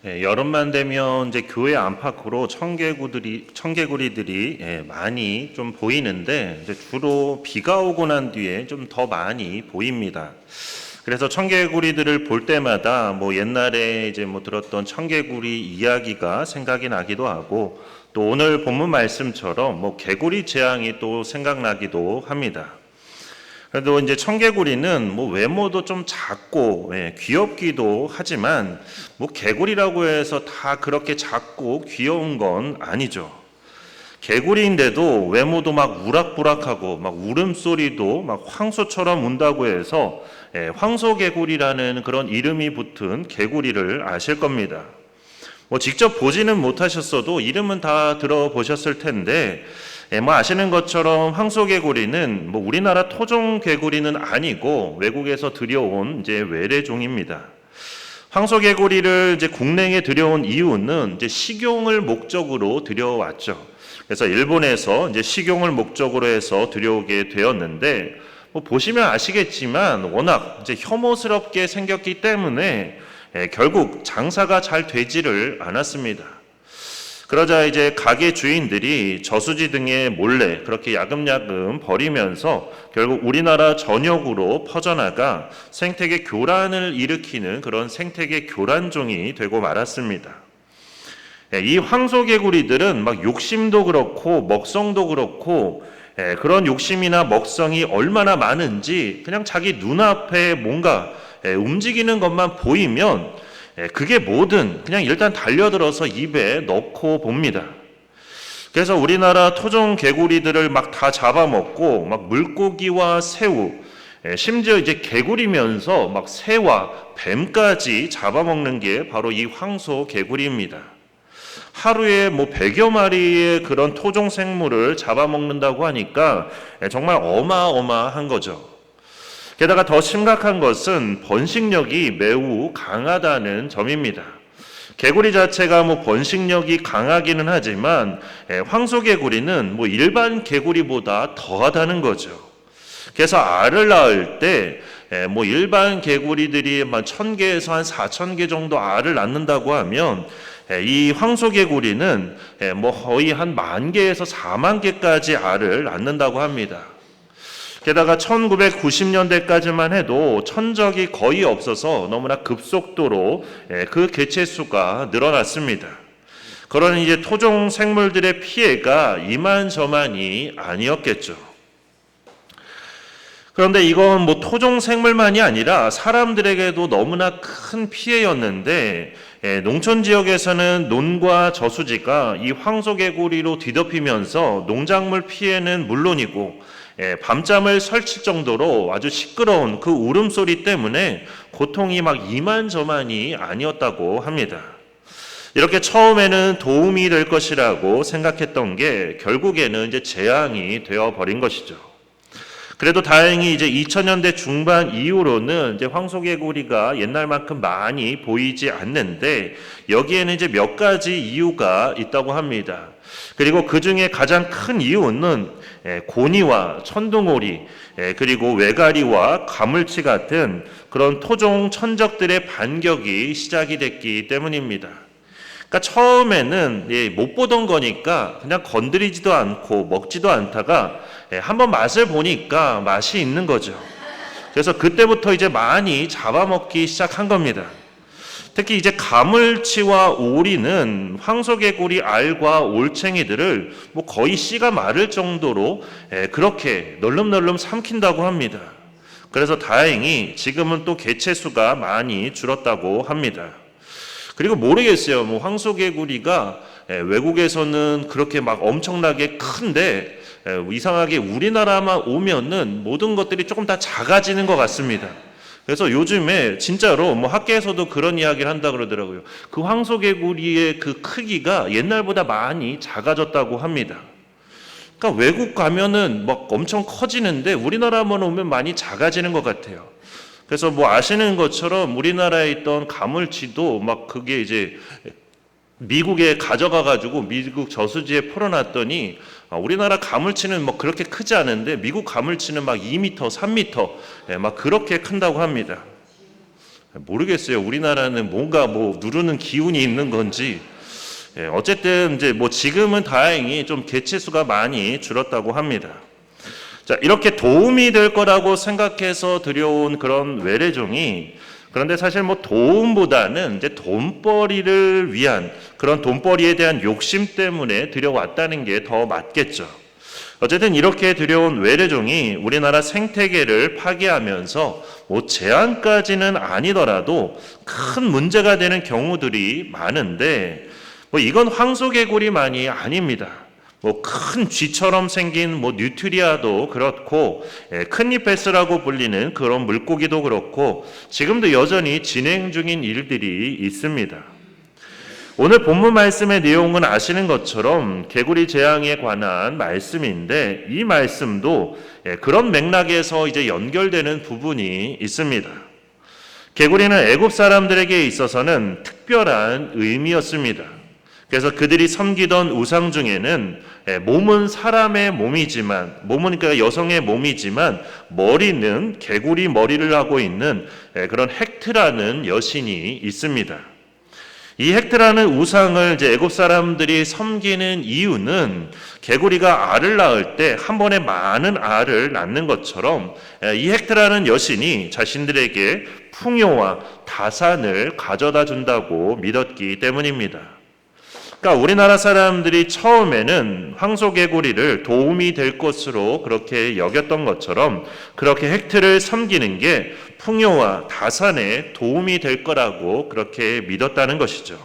여름만 되면 이제 교회 안팎으로 청개구리들이 많이 좀 보이는데 이제 주로 비가 오고 난 뒤에 좀 더 많이 보입니다. 그래서 청개구리들을 볼 때마다 뭐 옛날에 이제 뭐 들었던 청개구리 이야기가 생각이 나기도 하고, 또 오늘 본문 말씀처럼 뭐 개구리 재앙이 또 생각나기도 합니다. 그래도 이제 청개구리는 뭐 외모도 좀 작고 귀엽기도 하지만 뭐 개구리라고 해서 다 그렇게 작고 귀여운 건 아니죠. 개구리인데도 외모도 막 우락부락하고 막 울음소리도 막 황소처럼 운다고 해서 황소개구리라는 그런 이름이 붙은 개구리를 아실 겁니다. 뭐 직접 보지는 못하셨어도 이름은 다 들어보셨을 텐데, 뭐 아시는 것처럼 황소개구리는 뭐 우리나라 토종개구리는 아니고 외국에서 들여온 이제 외래종입니다. 황소개구리를 이제 국내에 들여온 이유는 이제 식용을 목적으로 들여왔죠. 그래서 일본에서 이제 식용을 목적으로 해서 들여오게 되었는데, 뭐 보시면 아시겠지만 워낙 이제 혐오스럽게 생겼기 때문에 결국 장사가 잘 되지를 않았습니다. 그러자 이제 가게 주인들이 저수지 등에 몰래 그렇게 야금야금 버리면서 결국 우리나라 전역으로 퍼져나가 생태계 교란을 일으키는 그런 생태계 교란종이 되고 말았습니다. 이 황소개구리들은 막 욕심도 그렇고 먹성도 그렇고 그런 욕심이나 먹성이 얼마나 많은지 그냥 자기 눈앞에 뭔가 움직이는 것만 보이면 그게 뭐든 그냥 일단 달려들어서 입에 넣고 봅니다. 그래서 우리나라 토종 개구리들을 막 다 잡아먹고 막 물고기와 새우, 심지어 이제 개구리면서 막 새와 뱀까지 잡아먹는 게 바로 이 황소 개구리입니다. 하루에 뭐 100여 마리의 그런 토종 생물을 잡아먹는다고 하니까 정말 어마어마한 거죠. 게다가 더 심각한 것은 번식력이 매우 강하다는 점입니다. 개구리 자체가 뭐 번식력이 강하기는 하지만 황소개구리는 뭐 일반 개구리보다 더하다는 거죠. 그래서 알을 낳을 때 뭐 일반 개구리들이 1000개에서 한 4000개 정도 알을 낳는다고 하면 이 황소개구리는 뭐 거의 한 10,000개에서 40,000개까지 알을 낳는다고 합니다. 게다가 1990년대까지만 해도 천적이 거의 없어서 너무나 급속도로 그 개체수가 늘어났습니다. 그러니 이제 토종 생물들의 피해가 이만저만이 아니었겠죠. 그런데 이건 뭐 토종 생물만이 아니라 사람들에게도 너무나 큰 피해였는데, 농촌 지역에서는 논과 저수지가 이 황소개구리로 뒤덮이면서 농작물 피해는 물론이고 밤잠을 설칠 정도로 아주 시끄러운 그 울음소리 때문에 고통이 막 이만저만이 아니었다고 합니다. 이렇게 처음에는 도움이 될 것이라고 생각했던 게 결국에는 이제 재앙이 되어버린 것이죠. 그래도 다행히 이제 2000년대 중반 이후로는 이제 황소개구리가 옛날만큼 많이 보이지 않는데, 여기에는 이제 몇 가지 이유가 있다고 합니다. 그리고 그 중에 가장 큰 이유는 고니와 천둥오리, 그리고 외가리와 가물치 같은 그런 토종 천적들의 반격이 시작이 됐기 때문입니다. 그러니까 처음에는 못 보던 거니까 그냥 건드리지도 않고 먹지도 않다가 한번 맛을 보니까 맛이 있는 거죠. 그래서 그때부터 이제 많이 잡아먹기 시작한 겁니다. 특히 이제 가물치와 오리는 황소개구리 알과 올챙이들을 뭐 거의 씨가 마를 정도로 그렇게 널름널름 삼킨다고 합니다. 그래서 다행히 지금은 또 개체수가 많이 줄었다고 합니다. 그리고 모르겠어요. 뭐 황소개구리가 외국에서는 그렇게 막 엄청나게 큰데 이상하게 우리나라만 오면은 모든 것들이 조금 다 작아지는 것 같습니다. 그래서 요즘에 진짜로 뭐 학계에서도 그런 이야기를 한다 그러더라고요. 그 황소개구리의 그 크기가 옛날보다 많이 작아졌다고 합니다. 그러니까 외국 가면은 막 엄청 커지는데 우리나라만 오면 많이 작아지는 것 같아요. 그래서 뭐 아시는 것처럼 우리나라에 있던 가물치도 막 그게 이제 미국에 가져가 가지고 미국 저수지에 풀어놨더니 우리나라 가물치는 뭐 그렇게 크지 않은데 미국 가물치는 막 2m, 3m 막 그렇게 큰다고 합니다. 모르겠어요. 우리나라는 뭔가 뭐 누르는 기운이 있는 건지. 어쨌든 이제 뭐 지금은 다행히 좀 개체수가 많이 줄었다고 합니다. 자, 이렇게 도움이 될 거라고 생각해서 들여온 그런 외래종이, 그런데 사실 뭐 도움보다는 이제 돈벌이를 위한 그런 돈벌이에 대한 욕심 때문에 들여왔다는 게 더 맞겠죠. 어쨌든 이렇게 들여온 외래종이 우리나라 생태계를 파괴하면서 뭐 재앙까지는 아니더라도 큰 문제가 되는 경우들이 많은데, 뭐 이건 황소개구리만이 아닙니다. 뭐 큰 쥐처럼 생긴 뭐 뉴트리아도 그렇고, 큰잎배스라고 불리는 그런 물고기도 그렇고, 지금도 여전히 진행 중인 일들이 있습니다. 오늘 본문 말씀의 내용은 아시는 것처럼 개구리 재앙에 관한 말씀인데, 이 말씀도 그런 맥락에서 이제 연결되는 부분이 있습니다. 개구리는 애굽 사람들에게 있어서는 특별한 의미였습니다. 그래서 그들이 섬기던 우상 중에는 몸은 사람의 몸이지만, 몸은 그러니까 여성의 몸이지만 머리는 개구리 머리를 하고 있는 그런 헥트라는 여신이 있습니다. 이 헥트라는 우상을 이제 애굽 사람들이 섬기는 이유는 개구리가 알을 낳을 때 한 번에 많은 알을 낳는 것처럼 이 헥트라는 여신이 자신들에게 풍요와 다산을 가져다 준다고 믿었기 때문입니다. 그러니까 우리나라 사람들이 처음에는 황소개구리를 도움이 될 것으로 그렇게 여겼던 것처럼 그렇게 헥트를 섬기는 게 풍요와 다산에 도움이 될 거라고 그렇게 믿었다는 것이죠.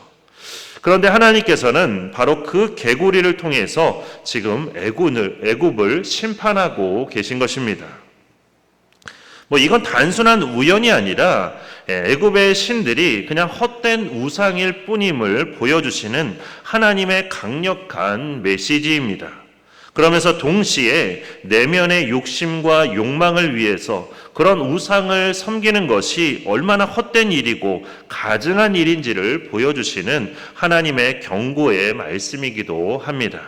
그런데 하나님께서는 바로 그 개구리를 통해서 지금 애굽을 심판하고 계신 것입니다. 뭐 이건 단순한 우연이 아니라 애굽의 신들이 그냥 헛된 우상일 뿐임을 보여주시는 하나님의 강력한 메시지입니다. 그러면서 동시에 내면의 욕심과 욕망을 위해서 그런 우상을 섬기는 것이 얼마나 헛된 일이고 가증한 일인지를 보여주시는 하나님의 경고의 말씀이기도 합니다.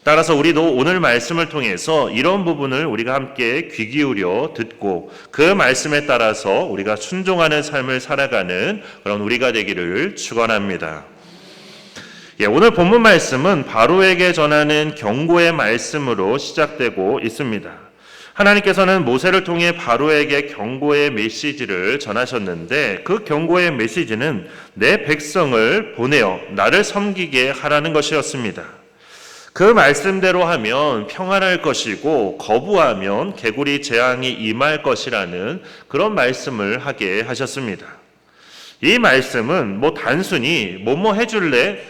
따라서 우리도 오늘 말씀을 통해서 이런 부분을 우리가 함께 귀 기울여 듣고 그 말씀에 따라서 우리가 순종하는 삶을 살아가는 그런 우리가 되기를 축원합니다. 오늘 본문 말씀은 바로에게 전하는 경고의 말씀으로 시작되고 있습니다. 하나님께서는 모세를 통해 바로에게 경고의 메시지를 전하셨는데, 그 경고의 메시지는 내 백성을 보내어 나를 섬기게 하라는 것이었습니다. 그 말씀대로 하면 평안할 것이고 거부하면 개구리 재앙이 임할 것이라는 그런 말씀을 하게 하셨습니다. 이 말씀은 뭐 단순히 뭐뭐 해줄래?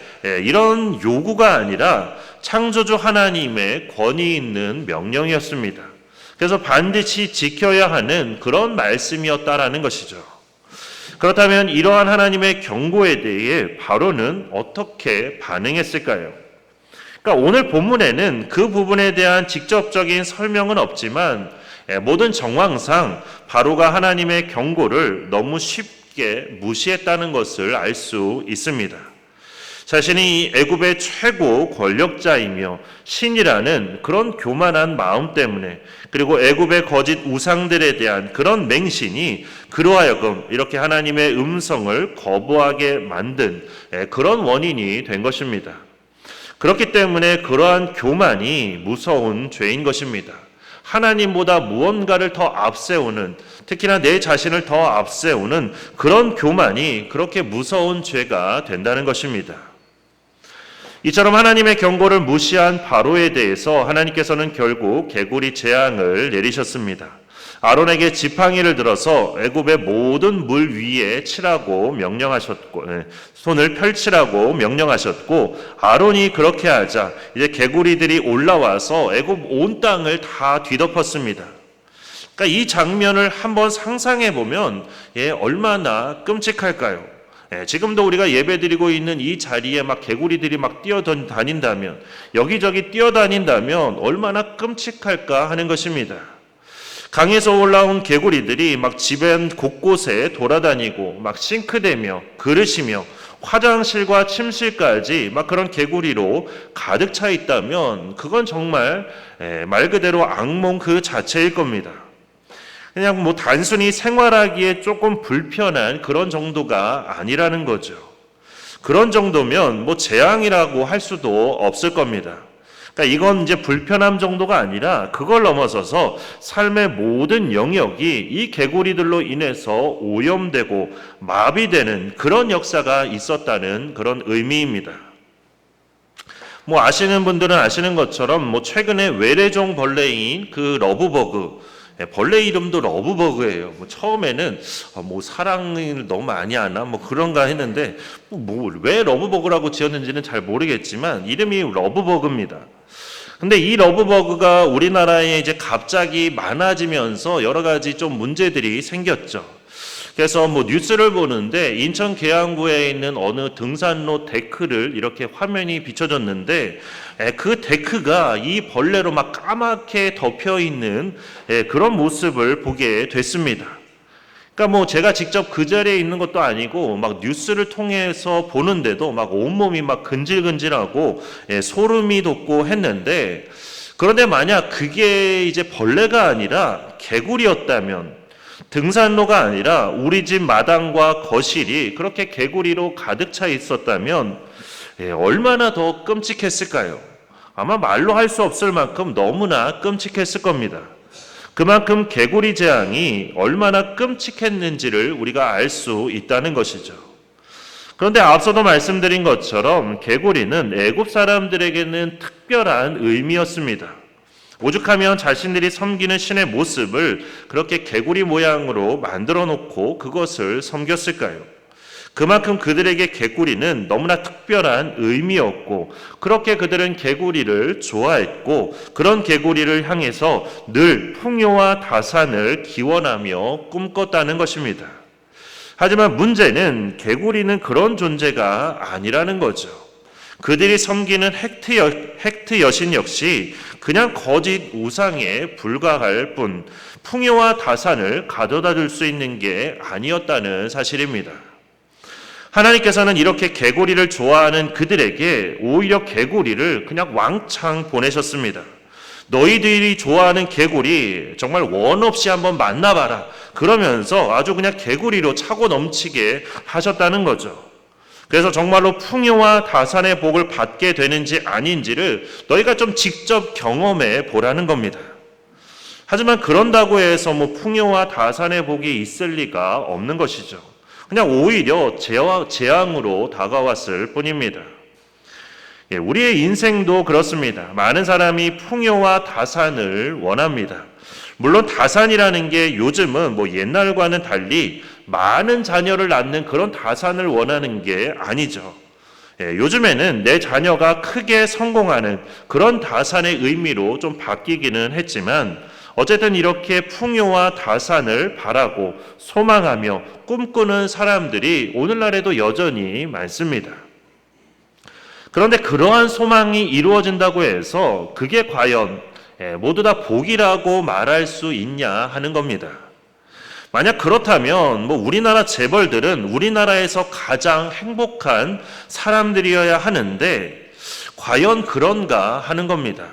이런 요구가 아니라 창조주 하나님의 권위 있는 명령이었습니다. 그래서 반드시 지켜야 하는 그런 말씀이었다라는 것이죠. 그렇다면 이러한 하나님의 경고에 대해 바로는 어떻게 반응했을까요? 그러니까 오늘 본문에는 그 부분에 대한 직접적인 설명은 없지만 모든 정황상 바로가 하나님의 경고를 너무 쉽게 무시했다는 것을 알 수 있습니다. 자신이 애굽의 최고 권력자이며 신이라는 그런 교만한 마음 때문에, 그리고 애굽의 거짓 우상들에 대한 그런 맹신이 그로 하여금 이렇게 하나님의 음성을 거부하게 만든 그런 원인이 된 것입니다. 그렇기 때문에 그러한 교만이 무서운 죄인 것입니다. 하나님보다 무언가를 더 앞세우는, 특히나 내 자신을 더 앞세우는 그런 교만이 그렇게 무서운 죄가 된다는 것입니다. 이처럼 하나님의 경고를 무시한 바로에 대해서 하나님께서는 결국 개구리 재앙을 내리셨습니다. 아론에게 지팡이를 들어서 애굽의 모든 물 위에 치라고 명령하셨고, 손을 펼치라고 명령하셨고, 아론이 그렇게 하자 이제 개구리들이 올라와서 애굽 온 땅을 다 뒤덮었습니다. 그러니까 이 장면을 한번 상상해 보면 얼마나 끔찍할까요? 지금도 우리가 예배드리고 있는 이 자리에 막 개구리들이 막 뛰어다닌다면, 여기저기 뛰어다닌다면 얼마나 끔찍할까 하는 것입니다. 강에서 올라온 개구리들이 막 집안 곳곳에 돌아다니고 막 싱크대며 그릇이며 화장실과 침실까지 막 그런 개구리로 가득 차 있다면 그건 정말 말 그대로 악몽 그 자체일 겁니다. 그냥 뭐 단순히 생활하기에 조금 불편한 그런 정도가 아니라는 거죠. 그런 정도면 뭐 재앙이라고 할 수도 없을 겁니다. 그러니까 이건 이제 불편함 정도가 아니라 그걸 넘어서서 삶의 모든 영역이 이 개구리들로 인해서 오염되고 마비되는 그런 역사가 있었다는 그런 의미입니다. 뭐 아시는 분들은 아시는 것처럼 뭐 최근에 외래종 벌레인 그 러브버그, 벌레 이름도 러브버그예요. 뭐 처음에는 뭐 사랑을 너무 많이 하나 뭐 그런가 했는데 뭐 왜 러브버그라고 지었는지는 잘 모르겠지만 이름이 러브버그입니다. 근데 이 러브버그가 우리나라에 이제 갑자기 많아지면서 여러 가지 좀 문제들이 생겼죠. 그래서 뭐 뉴스를 보는데 인천 계양구에 있는 어느 등산로 데크를 이렇게 화면이 비춰졌는데 그 데크가 이 벌레로 막 까맣게 덮여 있는 그런 모습을 보게 됐습니다. 그러니까 뭐 제가 직접 그 자리에 있는 것도 아니고 막 뉴스를 통해서 보는데도 막 온몸이 막 근질근질하고 소름이 돋고 했는데, 그런데 만약 그게 이제 벌레가 아니라 개구리였다면, 등산로가 아니라 우리 집 마당과 거실이 그렇게 개구리로 가득 차 있었다면 얼마나 더 끔찍했을까요? 아마 말로 할 수 없을 만큼 너무나 끔찍했을 겁니다. 그만큼 개구리 재앙이 얼마나 끔찍했는지를 우리가 알 수 있다는 것이죠. 그런데 앞서도 말씀드린 것처럼 개구리는 애굽 사람들에게는 특별한 의미였습니다. 오죽하면 자신들이 섬기는 신의 모습을 그렇게 개구리 모양으로 만들어 놓고 그것을 섬겼을까요? 그만큼 그들에게 개구리는 너무나 특별한 의미였고, 그렇게 그들은 개구리를 좋아했고, 그런 개구리를 향해서 늘 풍요와 다산을 기원하며 꿈꿨다는 것입니다. 하지만 문제는 개구리는 그런 존재가 아니라는 거죠. 그들이 섬기는 헥트 여신 역시 그냥 거짓 우상에 불과할 뿐 풍요와 다산을 가져다 줄 수 있는 게 아니었다는 사실입니다. 하나님께서는 이렇게 개구리를 좋아하는 그들에게 오히려 개구리를 그냥 왕창 보내셨습니다. 너희들이 좋아하는 개구리 정말 원 없이 한번 만나봐라. 그러면서 아주 그냥 개구리로 차고 넘치게 하셨다는 거죠. 그래서 정말로 풍요와 다산의 복을 받게 되는지 아닌지를 너희가 좀 직접 경험해 보라는 겁니다. 하지만 그런다고 해서 뭐 풍요와 다산의 복이 있을 리가 없는 것이죠. 그냥 오히려 재앙으로 다가왔을 뿐입니다. 우리의 인생도 그렇습니다. 많은 사람이 풍요와 다산을 원합니다. 물론 다산이라는 게 요즘은 뭐 옛날과는 달리 많은 자녀를 낳는 그런 다산을 원하는 게 아니죠. 요즘에는 내 자녀가 크게 성공하는 그런 다산의 의미로 좀 바뀌기는 했지만, 어쨌든 이렇게 풍요와 다산을 바라고 소망하며 꿈꾸는 사람들이 오늘날에도 여전히 많습니다. 그런데 그러한 소망이 이루어진다고 해서 그게 과연 모두 다 복이라고 말할 수 있냐 하는 겁니다. 만약 그렇다면 뭐 우리나라 재벌들은 우리나라에서 가장 행복한 사람들이어야 하는데 과연 그런가 하는 겁니다.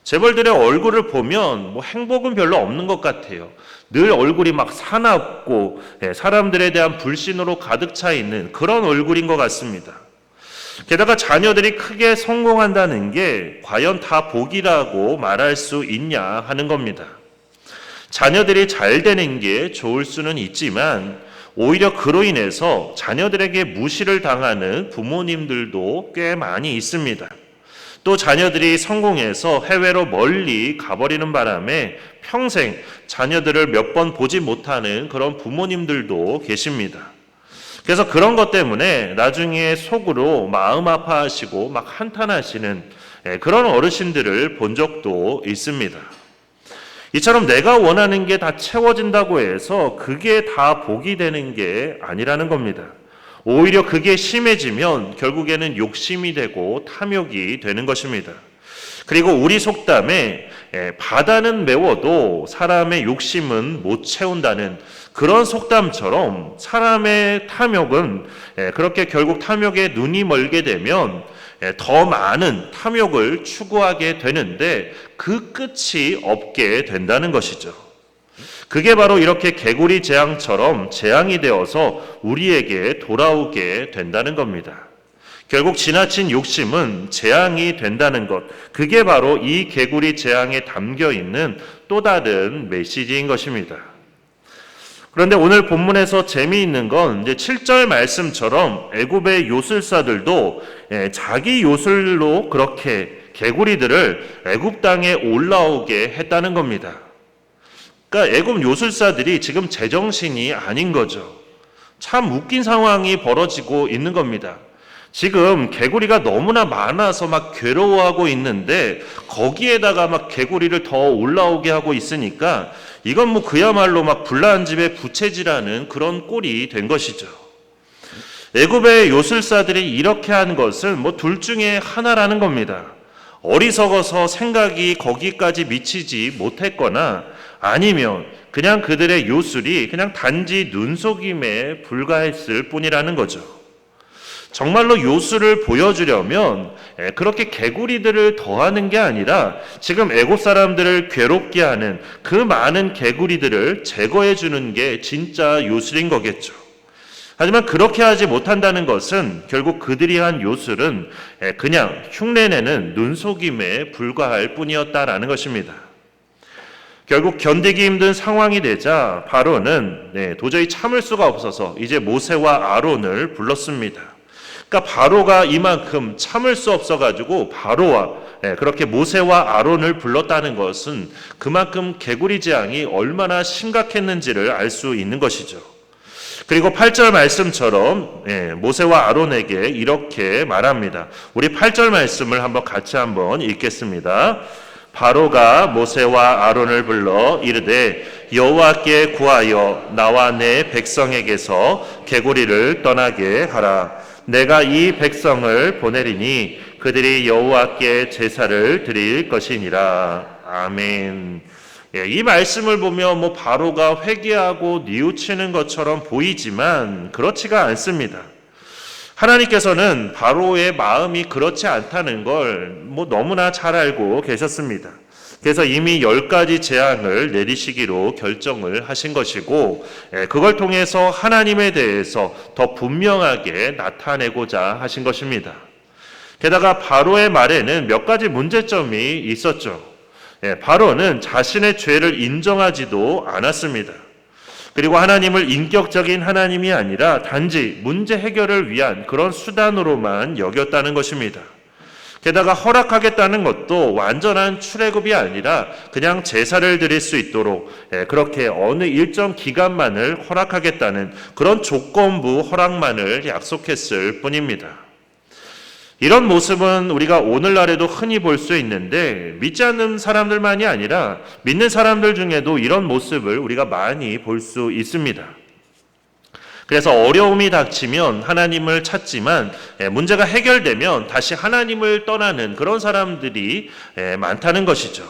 재벌들의 얼굴을 보면 뭐 행복은 별로 없는 것 같아요. 늘 얼굴이 막 사납고 사람들에 대한 불신으로 가득 차 있는 그런 얼굴인 것 같습니다. 게다가 자녀들이 크게 성공한다는 게 과연 다 복이라고 말할 수 있냐 하는 겁니다. 자녀들이 잘 되는 게 좋을 수는 있지만 오히려 그로 인해서 자녀들에게 무시를 당하는 부모님들도 꽤 많이 있습니다. 또 자녀들이 성공해서 해외로 멀리 가버리는 바람에 평생 자녀들을 몇 번 보지 못하는 그런 부모님들도 계십니다. 그래서 그런 것 때문에 나중에 속으로 마음 아파하시고 막 한탄하시는 그런 어르신들을 본 적도 있습니다. 이처럼 내가 원하는 게 다 채워진다고 해서 그게 다 복이 되는 게 아니라는 겁니다. 오히려 그게 심해지면 결국에는 욕심이 되고 탐욕이 되는 것입니다. 그리고 우리 속담에 바다는 메워도 사람의 욕심은 못 채운다는 그런 속담처럼 사람의 탐욕은 그렇게 결국 탐욕에 눈이 멀게 되면 더 많은 탐욕을 추구하게 되는데 그 끝이 없게 된다는 것이죠. 그게 바로 이렇게 개구리 재앙처럼 재앙이 되어서 우리에게 돌아오게 된다는 겁니다. 결국 지나친 욕심은 재앙이 된다는 것, 그게 바로 이 개구리 재앙에 담겨 있는 또 다른 메시지인 것입니다. 그런데 오늘 본문에서 재미있는 건 이제 7절 말씀처럼 애굽의 요술사들도 자기 요술로 그렇게 개구리들을 애굽 땅에 올라오게 했다는 겁니다. 그러니까 애굽 요술사들이 지금 제정신이 아닌 거죠. 참 웃긴 상황이 벌어지고 있는 겁니다. 지금 개구리가 너무나 많아서 막 괴로워하고 있는데 거기에다가 막 개구리를 더 올라오게 하고 있으니까 이건 뭐 그야말로 막 불난 집에 부채질하는 그런 꼴이 된 것이죠. 애굽의 요술사들이 이렇게 한 것은 뭐 둘 중에 하나라는 겁니다. 어리석어서 생각이 거기까지 미치지 못했거나 아니면 그냥 그들의 요술이 그냥 단지 눈속임에 불과했을 뿐이라는 거죠. 정말로 요술을 보여주려면 그렇게 개구리들을 더하는 게 아니라 지금 애굽 사람들을 괴롭게 하는 그 많은 개구리들을 제거해 주는 게 진짜 요술인 거겠죠. 하지만 그렇게 하지 못한다는 것은 결국 그들이 한 요술은 그냥 흉내내는 눈속임에 불과할 뿐이었다라는 것입니다. 결국 견디기 힘든 상황이 되자 바로는 도저히 참을 수가 없어서 이제 모세와 아론을 불렀습니다. 그러니까 바로가 이만큼 참을 수 없어가지고 바로와 그렇게 모세와 아론을 불렀다는 것은 그만큼 개구리 재앙이 얼마나 심각했는지를 알 수 있는 것이죠. 그리고 8절 말씀처럼 모세와 아론에게 이렇게 말합니다. 우리 8절 말씀을 같이 한번 읽겠습니다. 바로가 모세와 아론을 불러 이르되 여호와께 구하여 나와 내 백성에게서 개구리를 떠나게 하라. 내가 이 백성을 보내리니 그들이 여호와께 제사를 드릴 것이니라. 아멘. 이 말씀을 보면 바로가 회개하고 뉘우치는 것처럼 보이지만 그렇지가 않습니다. 하나님께서는 바로의 마음이 그렇지 않다는 걸 너무나 잘 알고 계셨습니다. 그래서 이미 10가지 재앙을 내리시기로 결정을 하신 것이고 그걸 통해서 하나님에 대해서 더 분명하게 나타내고자 하신 것입니다. 게다가 바로의 말에는 몇 가지 문제점이 있었죠. 바로는 자신의 죄를 인정하지도 않았습니다. 그리고 하나님을 인격적인 하나님이 아니라 단지 문제 해결을 위한 그런 수단으로만 여겼다는 것입니다. 게다가 허락하겠다는 것도 완전한 출애굽이 아니라 그냥 제사를 드릴 수 있도록 그렇게 어느 일정 기간만을 허락하겠다는 그런 조건부 허락만을 약속했을 뿐입니다. 이런 모습은 우리가 오늘날에도 흔히 볼 수 있는데 믿지 않는 사람들만이 아니라 믿는 사람들 중에도 이런 모습을 우리가 많이 볼 수 있습니다. 그래서 어려움이 닥치면 하나님을 찾지만 문제가 해결되면 다시 하나님을 떠나는 그런 사람들이 많다는 것이죠.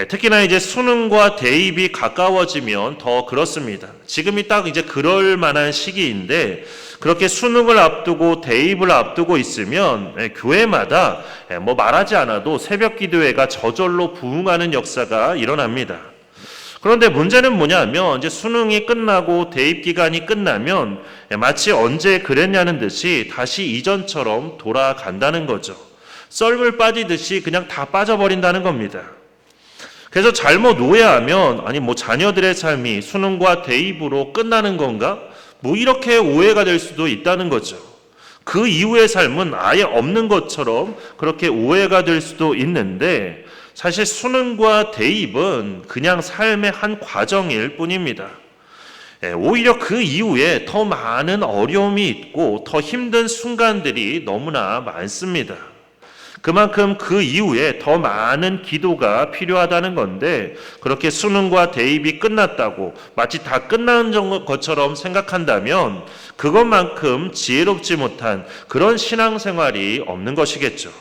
특히나 이제 수능과 대입이 가까워지면 더 그렇습니다. 지금이 딱 이제 그럴 만한 시기인데 그렇게 수능을 앞두고 대입을 앞두고 있으면 교회마다 말하지 않아도 새벽 기도회가 저절로 부흥하는 역사가 일어납니다. 그런데 문제는 뭐냐면 이제 수능이 끝나고 대입 기간이 끝나면 마치 언제 그랬냐는 듯이 다시 이전처럼 돌아간다는 거죠. 썰물 빠지듯이 그냥 다 빠져버린다는 겁니다. 그래서 잘못 오해하면 자녀들의 삶이 수능과 대입으로 끝나는 건가? 이렇게 오해가 될 수도 있다는 거죠. 그 이후의 삶은 아예 없는 것처럼 그렇게 오해가 될 수도 있는데 사실 수능과 대입은 그냥 삶의 한 과정일 뿐입니다. 오히려 그 이후에 더 많은 어려움이 있고 더 힘든 순간들이 너무나 많습니다. 그만큼 그 이후에 더 많은 기도가 필요하다는 건데 그렇게 수능과 대입이 끝났다고 마치 다 끝난 것처럼 생각한다면 그것만큼 지혜롭지 못한 그런 신앙생활이 없는 것이겠죠.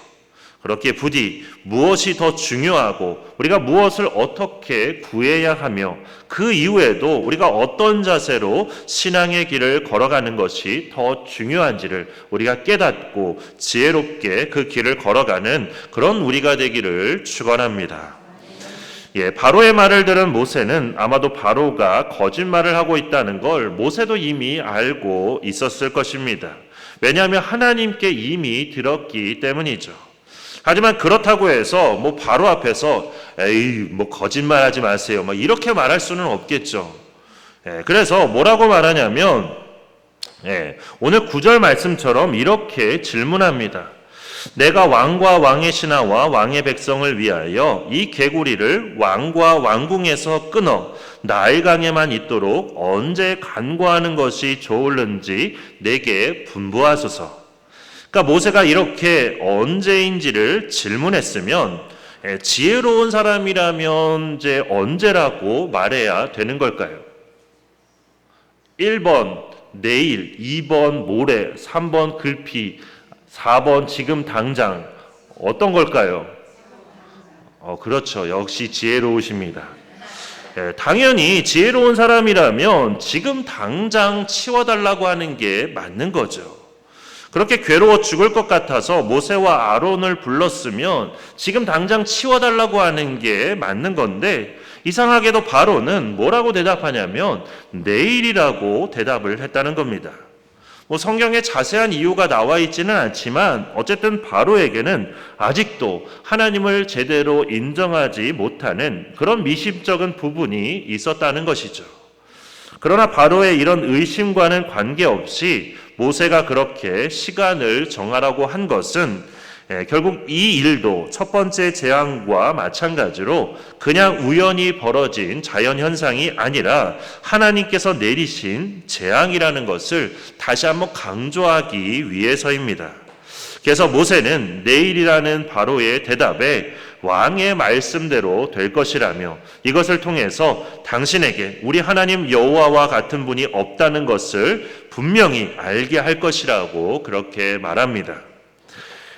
그렇게 부디 무엇이 더 중요하고 우리가 무엇을 어떻게 구해야 하며 그 이후에도 우리가 어떤 자세로 신앙의 길을 걸어가는 것이 더 중요한지를 우리가 깨닫고 지혜롭게 그 길을 걸어가는 그런 우리가 되기를 축원합니다. 바로의 말을 들은 모세는 아마도 바로가 거짓말을 하고 있다는 걸 모세도 이미 알고 있었을 것입니다. 왜냐하면 하나님께 이미 들었기 때문이죠. 하지만 그렇다고 해서 바로 앞에서 에이 거짓말하지 마세요 이렇게 말할 수는 없겠죠. 그래서 뭐라고 말하냐면 오늘 9절 말씀처럼 이렇게 질문합니다. 내가 왕과 왕의 신하와 왕의 백성을 위하여 이 개구리를 왕과 왕궁에서 끊어 나일강에만 있도록 언제 간구하는 것이 좋을는지 내게 분부하소서. 그러니까 모세가 이렇게 언제인지를 질문했으면 지혜로운 사람이라면 이제 언제라고 말해야 되는 걸까요? 1번 내일, 2번 모레, 3번 글피, 4번 지금 당장. 어떤 걸까요? 그렇죠. 역시 지혜로우십니다. 당연히 지혜로운 사람이라면 지금 당장 치워달라고 하는 게 맞는 거죠. 그렇게 괴로워 죽을 것 같아서 모세와 아론을 불렀으면 지금 당장 치워달라고 하는 게 맞는 건데, 이상하게도 바로는 뭐라고 대답하냐면 내일이라고 대답을 했다는 겁니다. 성경에 자세한 이유가 나와 있지는 않지만 어쨌든 바로에게는 아직도 하나님을 제대로 인정하지 못하는 그런 미심쩍은 부분이 있었다는 것이죠. 그러나 바로의 이런 의심과는 관계없이 모세가 그렇게 시간을 정하라고 한 것은 결국 이 일도 첫 번째 재앙과 마찬가지로 그냥 우연히 벌어진 자연현상이 아니라 하나님께서 내리신 재앙이라는 것을 다시 한번 강조하기 위해서입니다. 그래서 모세는 내일이라는 바로의 대답에 왕의 말씀대로 될 것이라며 이것을 통해서 당신에게 우리 하나님 여호와와 같은 분이 없다는 것을 분명히 알게 할 것이라고 그렇게 말합니다.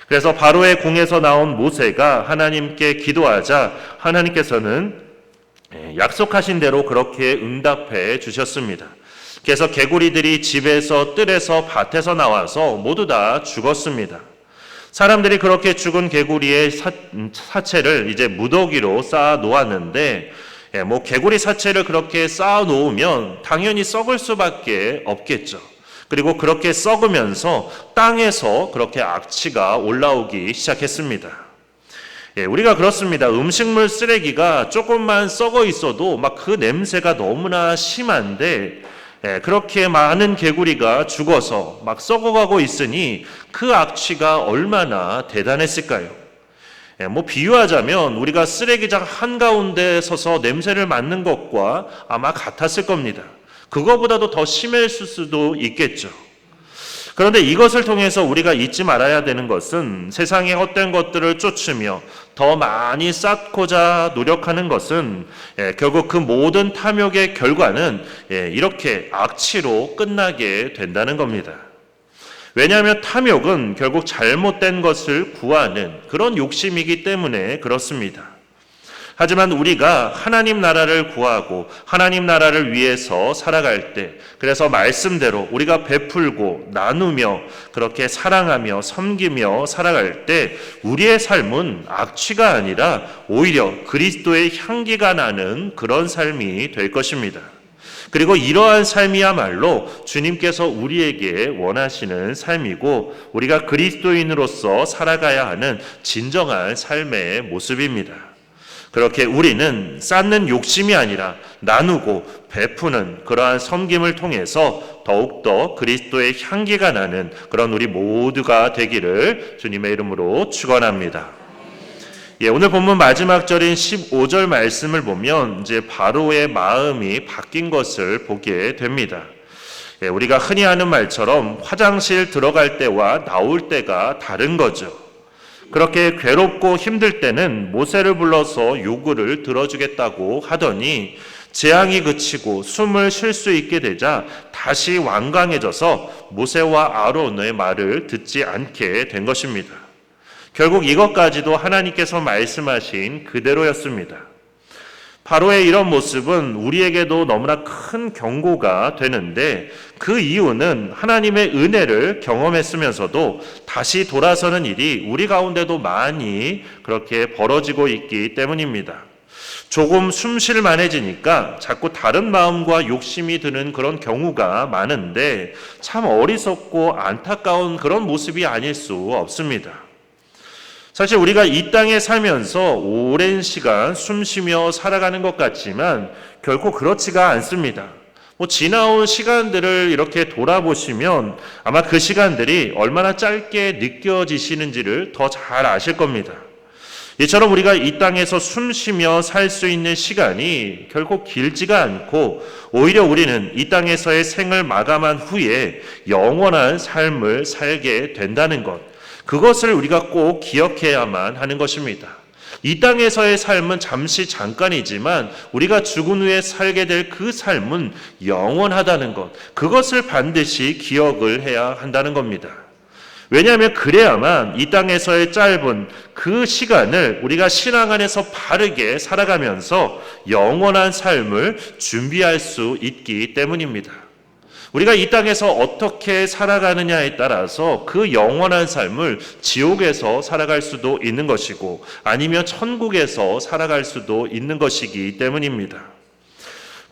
그래서 바로의 궁에서 나온 모세가 하나님께 기도하자 하나님께서는 약속하신 대로 그렇게 응답해 주셨습니다. 그래서 개구리들이 집에서, 뜰에서, 밭에서 나와서 모두 다 죽었습니다. 사람들이 그렇게 죽은 개구리의 사체를 이제 무더기로 쌓아 놓았는데 개구리 사체를 그렇게 쌓아 놓으면 당연히 썩을 수밖에 없겠죠. 그리고 그렇게 썩으면서 땅에서 그렇게 악취가 올라오기 시작했습니다. 우리가 그렇습니다. 음식물 쓰레기가 조금만 썩어 있어도 막 그 냄새가 너무나 심한데 그렇게 많은 개구리가 죽어서 막 썩어가고 있으니 그 악취가 얼마나 대단했을까요? 비유하자면 우리가 쓰레기장 한가운데 서서 냄새를 맡는 것과 아마 같았을 겁니다. 그거보다도 더 심했을 수도 있겠죠. 그런데 이것을 통해서 우리가 잊지 말아야 되는 것은 세상의 헛된 것들을 쫓으며 더 많이 쌓고자 노력하는 것은 결국 그 모든 탐욕의 결과는 이렇게 악취로 끝나게 된다는 겁니다. 왜냐하면 탐욕은 결국 잘못된 것을 구하는 그런 욕심이기 때문에 그렇습니다. 하지만 우리가 하나님 나라를 구하고 하나님 나라를 위해서 살아갈 때, 그래서 말씀대로 우리가 베풀고 나누며 그렇게 사랑하며 섬기며 살아갈 때 우리의 삶은 악취가 아니라 오히려 그리스도의 향기가 나는 그런 삶이 될 것입니다. 그리고 이러한 삶이야말로 주님께서 우리에게 원하시는 삶이고 우리가 그리스도인으로서 살아가야 하는 진정한 삶의 모습입니다. 그렇게 우리는 쌓는 욕심이 아니라 나누고 베푸는 그러한 섬김을 통해서 더욱더 그리스도의 향기가 나는 그런 우리 모두가 되기를 주님의 이름으로 축원합니다. 오늘 본문 마지막 절인 15절 말씀을 보면 이제 바로의 마음이 바뀐 것을 보게 됩니다. 우리가 흔히 하는 말처럼 화장실 들어갈 때와 나올 때가 다른 거죠. 그렇게 괴롭고 힘들 때는 모세를 불러서 요구를 들어주겠다고 하더니 재앙이 그치고 숨을 쉴 수 있게 되자 다시 완강해져서 모세와 아론의 말을 듣지 않게 된 것입니다. 결국 이것까지도 하나님께서 말씀하신 그대로였습니다. 바로의 이런 모습은 우리에게도 너무나 큰 경고가 되는데 그 이유는 하나님의 은혜를 경험했으면서도 다시 돌아서는 일이 우리 가운데도 많이 그렇게 벌어지고 있기 때문입니다. 조금 숨쉴 만해지니까 자꾸 다른 마음과 욕심이 드는 그런 경우가 많은데 참 어리석고 안타까운 그런 모습이 아닐 수 없습니다. 사실 우리가 이 땅에 살면서 오랜 시간 숨쉬며 살아가는 것 같지만 결코 그렇지가 않습니다. 지나온 시간들을 이렇게 돌아보시면 아마 그 시간들이 얼마나 짧게 느껴지시는지를 더 잘 아실 겁니다. 이처럼 우리가 이 땅에서 숨쉬며 살 수 있는 시간이 결코 길지가 않고 오히려 우리는 이 땅에서의 생을 마감한 후에 영원한 삶을 살게 된다는 것, 그것을 우리가 꼭 기억해야만 하는 것입니다. 이 땅에서의 삶은 잠시 잠깐이지만 우리가 죽은 후에 살게 될 그 삶은 영원하다는 것, 그것을 반드시 기억을 해야 한다는 겁니다. 왜냐하면 그래야만 이 땅에서의 짧은 그 시간을 우리가 신앙 안에서 바르게 살아가면서 영원한 삶을 준비할 수 있기 때문입니다. 우리가 이 땅에서 어떻게 살아가느냐에 따라서 그 영원한 삶을 지옥에서 살아갈 수도 있는 것이고 아니면 천국에서 살아갈 수도 있는 것이기 때문입니다.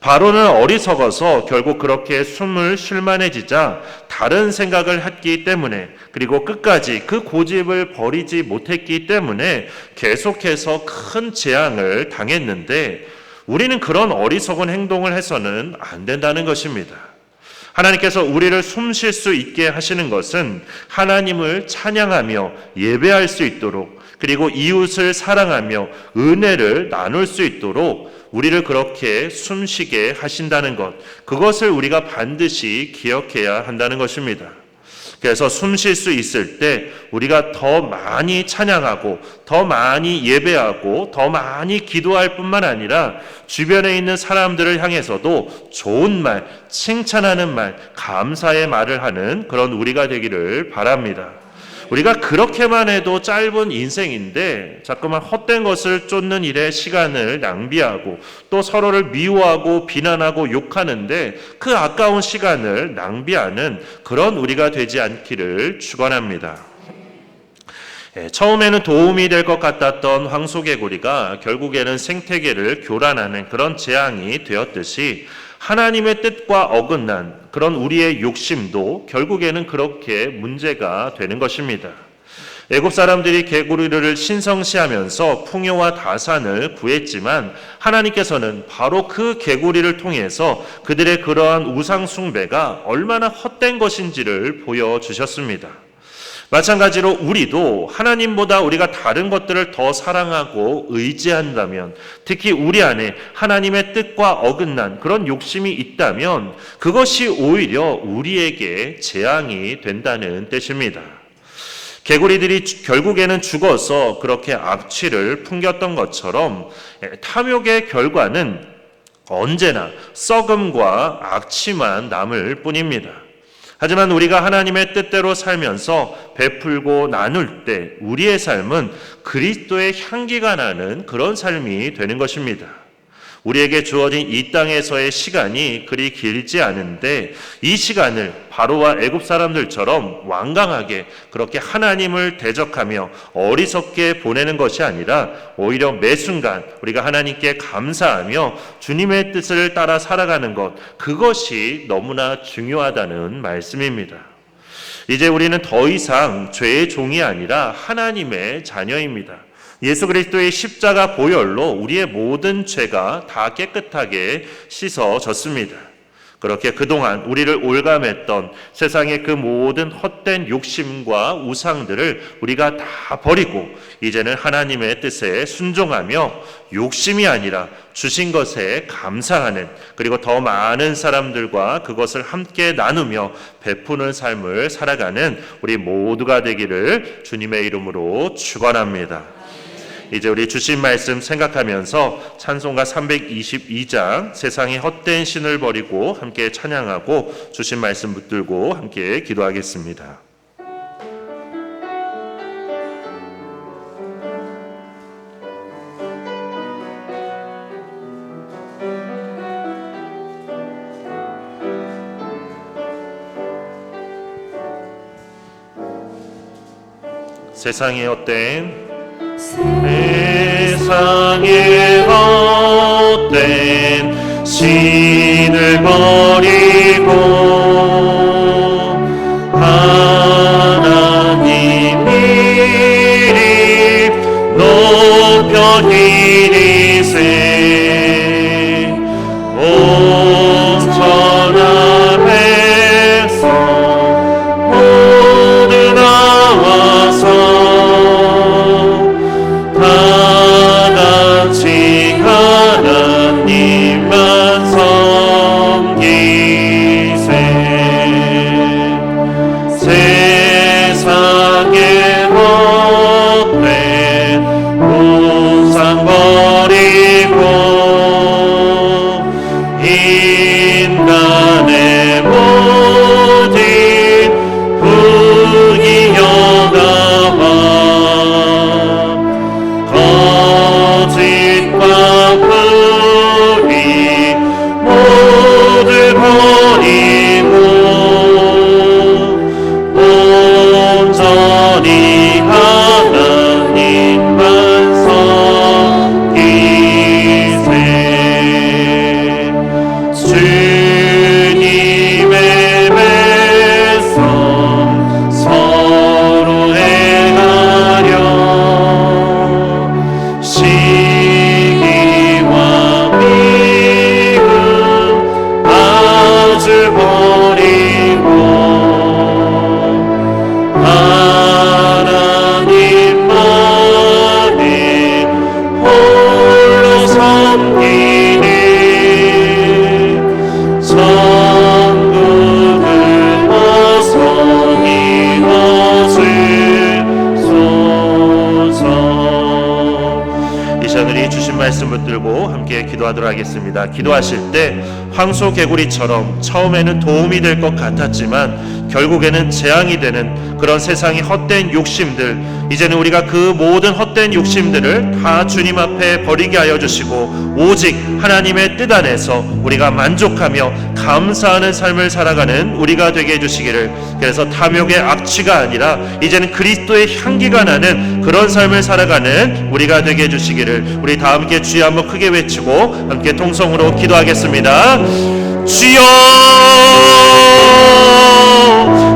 바로는 어리석어서 결국 그렇게 숨을 쉴 만해지자 다른 생각을 했기 때문에, 그리고 끝까지 그 고집을 버리지 못했기 때문에 계속해서 큰 재앙을 당했는데 우리는 그런 어리석은 행동을 해서는 안 된다는 것입니다. 하나님께서 우리를 숨 쉴 수 있게 하시는 것은 하나님을 찬양하며 예배할 수 있도록, 그리고 이웃을 사랑하며 은혜를 나눌 수 있도록 우리를 그렇게 숨쉬게 하신다는 것, 그것을 우리가 반드시 기억해야 한다는 것입니다. 그래서 숨 쉴 수 있을 때 우리가 더 많이 찬양하고 더 많이 예배하고 더 많이 기도할 뿐만 아니라 주변에 있는 사람들을 향해서도 좋은 말, 칭찬하는 말, 감사의 말을 하는 그런 우리가 되기를 바랍니다. 우리가 그렇게만 해도 짧은 인생인데 자꾸만 헛된 것을 쫓는 일에 시간을 낭비하고 또 서로를 미워하고 비난하고 욕하는데 그 아까운 시간을 낭비하는 그런 우리가 되지 않기를 축원합니다. 처음에는 도움이 될 것 같았던 황소개구리가 결국에는 생태계를 교란하는 그런 재앙이 되었듯이 하나님의 뜻과 어긋난 그런 우리의 욕심도 결국에는 그렇게 문제가 되는 것입니다. 애굽 사람들이 개구리를 신성시하면서 풍요와 다산을 구했지만 하나님께서는 바로 그 개구리를 통해서 그들의 그러한 우상 숭배가 얼마나 헛된 것인지를 보여주셨습니다. 마찬가지로 우리도 하나님보다 우리가 다른 것들을 더 사랑하고 의지한다면, 특히 우리 안에 하나님의 뜻과 어긋난 그런 욕심이 있다면 그것이 오히려 우리에게 재앙이 된다는 뜻입니다. 개구리들이 결국에는 죽어서 그렇게 악취를 풍겼던 것처럼 탐욕의 결과는 언제나 썩음과 악취만 남을 뿐입니다. 하지만 우리가 하나님의 뜻대로 살면서 베풀고 나눌 때 우리의 삶은 그리스도의 향기가 나는 그런 삶이 되는 것입니다. 우리에게 주어진 이 땅에서의 시간이 그리 길지 않은데 이 시간을 바로와 애굽 사람들처럼 완강하게 그렇게 하나님을 대적하며 어리석게 보내는 것이 아니라 오히려 매 순간 우리가 하나님께 감사하며 주님의 뜻을 따라 살아가는 것, 그것이 너무나 중요하다는 말씀입니다. 이제 우리는 더 이상 죄의 종이 아니라 하나님의 자녀입니다. 예수 그리스도의 십자가 보혈로 우리의 모든 죄가 다 깨끗하게 씻어졌습니다. 그렇게 그동안 우리를 올감했던 세상의 그 모든 헛된 욕심과 우상들을 우리가 다 버리고 이제는 하나님의 뜻에 순종하며 욕심이 아니라 주신 것에 감사하는, 그리고 더 많은 사람들과 그것을 함께 나누며 베푸는 삶을 살아가는 우리 모두가 되기를 주님의 이름으로 축원합니다. 이제 우리 주신 말씀 생각하면서 찬송가 322장 세상의 헛된 신을 버리고 함께 찬양하고 주신 말씀 붙들고 함께 기도하겠습니다. 세상의 헛된 세상의 헛된 신을 버리고 하나님 이름 높여 이리세 온 천하 백성 모두 나와서 다 같이 하나님만 섬기세 세상의 헛된 우상 버리고 인간의 모든 부귀영화와 거짓과 불의 모두 버리고 온전히 하나님만 섬기세 주님의 백성 서로 행하려 시기와 미움 아주 버리고 하나님만을 홀로 섬기는 천국을 어서 이루어주소서. 이 시간 우리 주신 말씀 붙들고 함께 기도하도록 하겠습니다. 기도하실 때 황소개구리처럼 처음에는 도움이 될 것 같았지만 결국에는 재앙이 되는 그런 세상의 헛된 욕심들, 이제는 우리가 그 모든 헛된 욕심들을 다 주님 앞에 버리게 하여 주시고 오직 하나님의 뜻 안에서 우리가 만족하며 감사하는 삶을 살아가는 우리가 되게 해주시기를, 그래서 탐욕의 악취가 아니라 이제는 그리스도의 향기가 나는 그런 삶을 살아가는 우리가 되게 해주시기를, 우리 다 함께 주여 한번 크게 외치고 함께 통성으로 기도하겠습니다. 주여!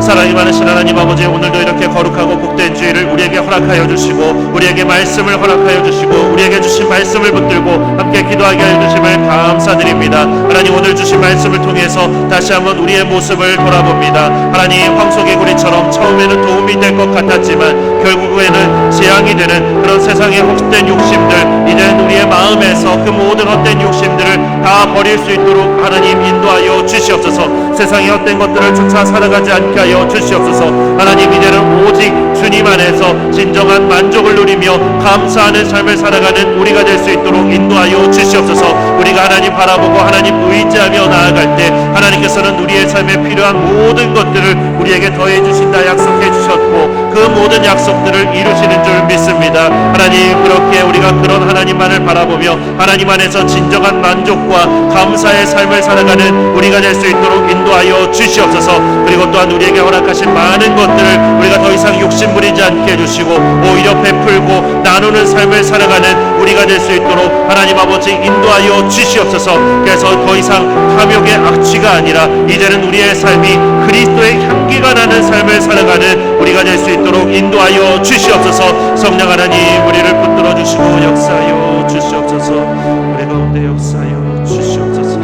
사랑이 많으신 하나님 아버지, 오늘도 이렇게 거룩하고 복된 주일을 우리에게 허락하여 주시고 우리에게 말씀을 허락하여 주시고 우리에게 주신 말씀을 붙들고 함께 기도하게 하여 주심을 감사드립니다. 하나님, 오늘 주신 말씀을 통해서 다시 한번 우리의 모습을 돌아봅니다. 하나님, 황소개구리처럼 처음에는 도움이 될 것 같았지만 결국에는 재앙이 되는 그런 세상의 헛된 욕심들, 이제는 우리의 마음에서 그 모든 헛된 욕심들을 다 버릴 수 있도록 하나님 인도하여 주시옵소서. 세상의 헛된 것들을 쫓아 살아가지 않게 하여 주시옵소서. 하나님, 이제는 오직 주님 안에서 진정한 만족을 누리며 감사하는 삶을 살아가는 우리가 될 수 있도록 인도하여 주시옵소서. 우리가 하나님 바라보고 하나님 의지하며 나아갈 때 하나님께서는 우리의 삶에 필요한 모든 것들을 우리에게 더해 주신다 약속해 주셨고 그 모든 약속들을 이루시는 줄 믿습니다. 하나님, 그렇게 우리가 그런 하나님만을 바라보며 하나님 안에서 진정한 만족과 감사의 삶을 살아가는 우리가 될 수 있도록 인도하여 주시옵소서. 그리고 또한 우리에게 허락하신 많은 것들을 우리가 더 이상 욕심 부리지 않게 해주시고 오히려 베풀고 나누는 삶을 살아가는 우리가 될 수 있도록 하나님 아버지 인도하여 주시옵소서. 그래서 더 이상 탐욕의 악취가 아니라 이제는 우리의 삶이 그리스도의 향기가 나는 삶을 살아가는 우리가 될 수 있도록 인도하여 주시옵소서. 성령 하나님, 우리를 붙들어 주시고 역사하여 주시옵소서. 우리 가운데 역사하여 주시옵소서.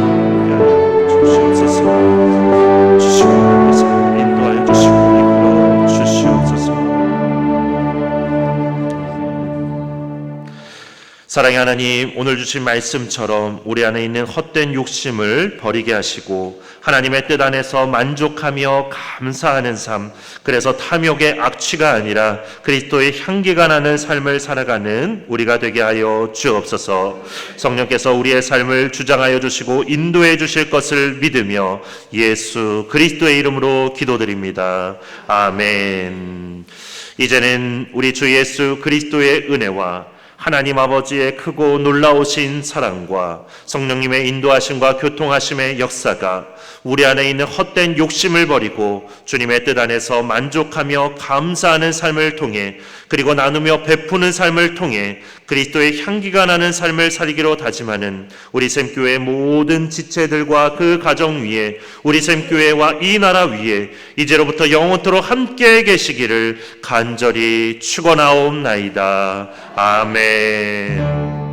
주시옵소서. 주시고 인도하여 주시고 이끌어 주시옵소서. 사랑의 하나님, 오늘 주신 말씀처럼 우리 안에 있는 헛된 욕심을 버리게 하시고 하나님의 뜻 안에서 만족하며 감사하는 삶, 그래서 탐욕의 악취가 아니라 그리스도의 향기가 나는 삶을 살아가는 우리가 되게 하여 주옵소서. 성령께서 우리의 삶을 주장하여 주시고 인도해 주실 것을 믿으며 예수 그리스도의 이름으로 기도드립니다. 아멘. 이제는 우리 주 예수 그리스도의 은혜와 하나님 아버지의 크고 놀라우신 사랑과 성령님의 인도하심과 교통하심의 역사가 우리 안에 있는 헛된 욕심을 버리고 주님의 뜻 안에서 만족하며 감사하는 삶을 통해, 그리고 나누며 베푸는 삶을 통해 그리스도의 향기가 나는 삶을 살기로 다짐하는 우리 샘교회 모든 지체들과 그 가정 위에, 우리 샘교회와 이 나라 위에 이제로부터 영원토록 함께 계시기를 간절히 축원하옵나이다. 아멘.